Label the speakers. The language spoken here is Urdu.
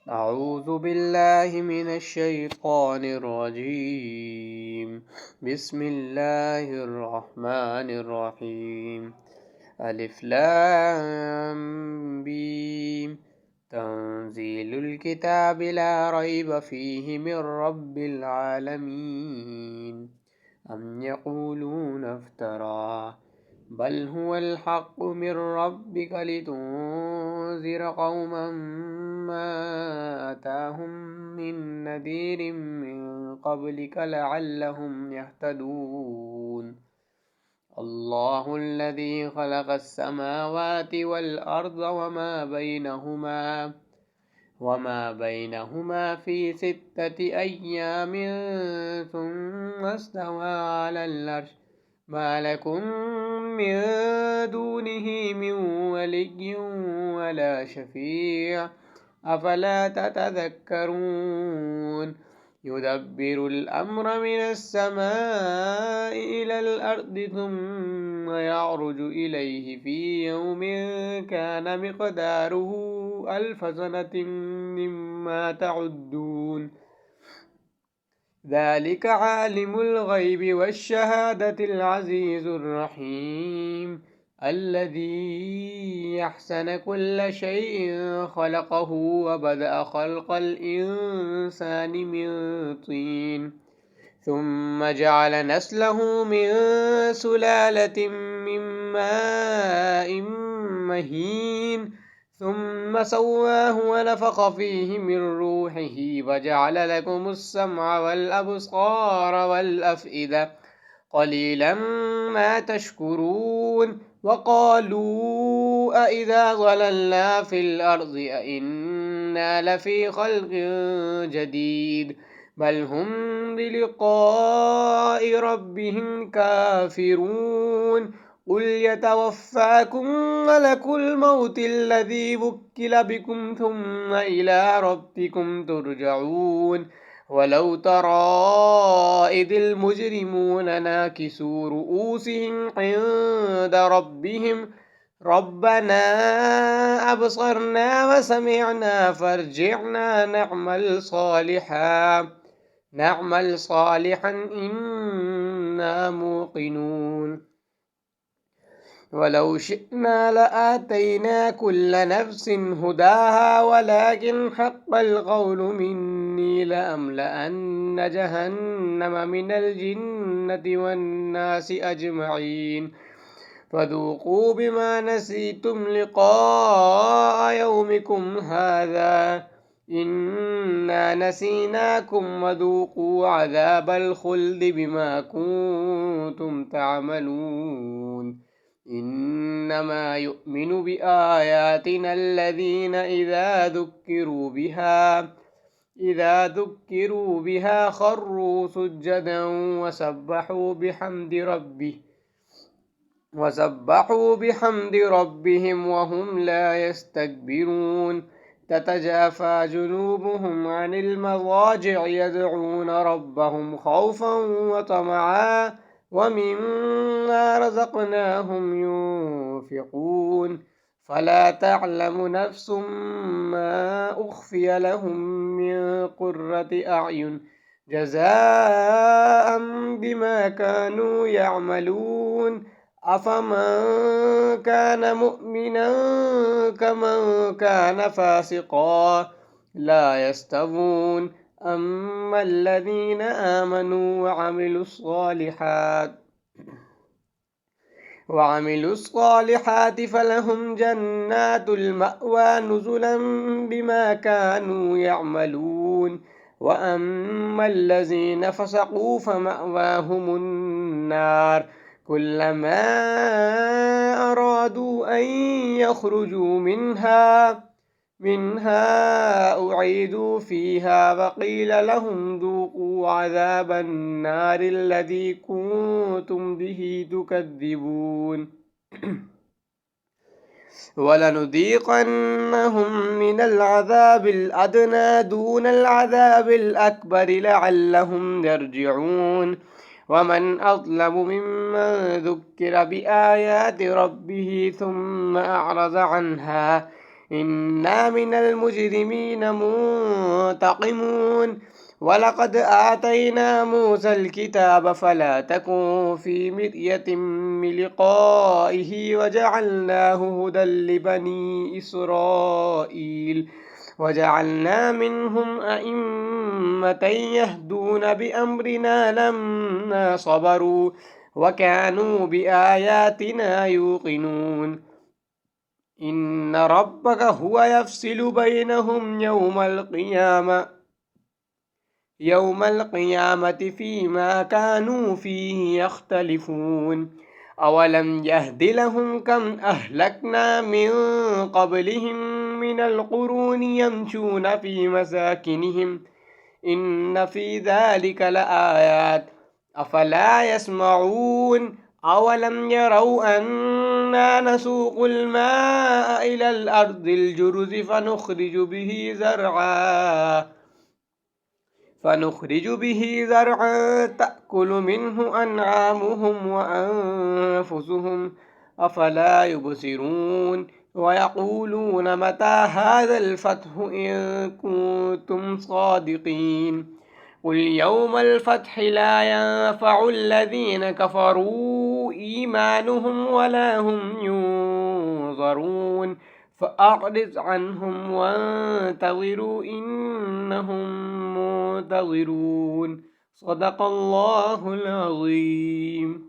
Speaker 1: أعوذ بالله من الشيطان الرجيم. بسم الله الرحمن الرحيم. ألف لام ميم. تنزيل الكتاب لا ريب فيه من رب العالمين. أم يقولون افتراه بل هو الحق من ربك لتنذر قوما ما أتاهم من نذير من قبلك لعلهم يهتدون. الله الذي خلق السماوات والأرض وما بينهما في 6 أيام ثم استوى على العرش ما لكم من دونه من ولي ولا شفيع أفلا تتذكرون. يدبر الأمر من السماء إلى الأرض ثم يعرج إليه في يوم كان مقداره 1000 سنة مما تعدون. ذلك عالم الغيب والشهادة العزيز الرحيم الذي أحسن كل شيء خلقه وبدأ خلق الإنسان من طين ثم جعل نسله من سلالة من ماء مهين ثم سواه ونفخ فيه من روحه وجعل لكم السمع والأبصار والأفئدة قليلا ما تشكرون. وقالوا أئذا ضللنا في الأرض أئنا لفي خلق جديد بل هم بلقاء ربهم كافرون. قل يتوفاكم ملك الموت الذي وكل بكم ثم إلى ربكم ترجعون. ولو ترى إذ المجرمون ناكسوا رؤوسهم عند ربهم ربنا أبصرنا وسمعنا فارجعنا نعمل صالحا إنا موقنون. ولو شئنا لآتينا كل نفس هداها ولكن حق القول مني لأملأن جهنم من الجنة والناس أجمعين فذوقوا بما نسيتم لقاء يومكم هذا إنا نسيناكم وذوقوا عذاب الخلد بما كنتم تعملون. إنما يؤمن بآياتنا الذين إذا ذكروا بها خروا سجدا وسبحوا بحمد ربهم وهم لا يستكبرون. تتجافى جنوبهم عن المضاجع يدعون ربهم خوفا وطمعا ومما رزقناهم ينفقون. فلا تعلم نفس ما أخفي لهم من قرة أعين جزاء بما كانوا يعملون. أفمن كان مؤمنا كمن كان فاسقا لا يستوون. أما الذين آمنوا وعملوا الصالحات فلهم جنات المأوى نزلا بما كانوا يعملون. وأما الذين فسقوا فمأواهم النار كلما أرادوا أن يخرجوا منها أعيدوا فيها وقيل لهم ذوقوا عذاب النار الذي كنتم به تكذبون. ولنذيقنهم من العذاب الأدنى دون العذاب الأكبر لعلهم يرجعون. ومن أظلم ممن ذكر بآيات ربه ثم أعرض عنها إنا من المجرمين منتقمون ولقد آتينا موسى الكتاب فلا تكن في مرية من لقائه وجعلناه هدى لبني إسرائيل وجعلنا منهم أئمة يهدون بأمرنا لما صبروا وكانوا بآياتنا يوقنون إن ربك هو يفصل بينهم يوم القيامة فيما كانوا فيه يختلفون أولم يهد لهم كم أهلكنا من قبلهم من القرون يمشون في مساكنهم إن في ذلك لآيات أفلا يسمعون أولم يروا أنا نسوق الماء إلى الأرض الجرز فنخرج به زرعا تأكل منه أنعامهم وأنفسهم أفلا يبصرون ويقولون متى هذا الفتح إن كنتم صادقين قل يوم الفتح لا ينفع الذين كفروا إيمانهم ولا هم ينظرون فأعرض عنهم وانتظروا إنهم منتظرون صدق الله العظيم.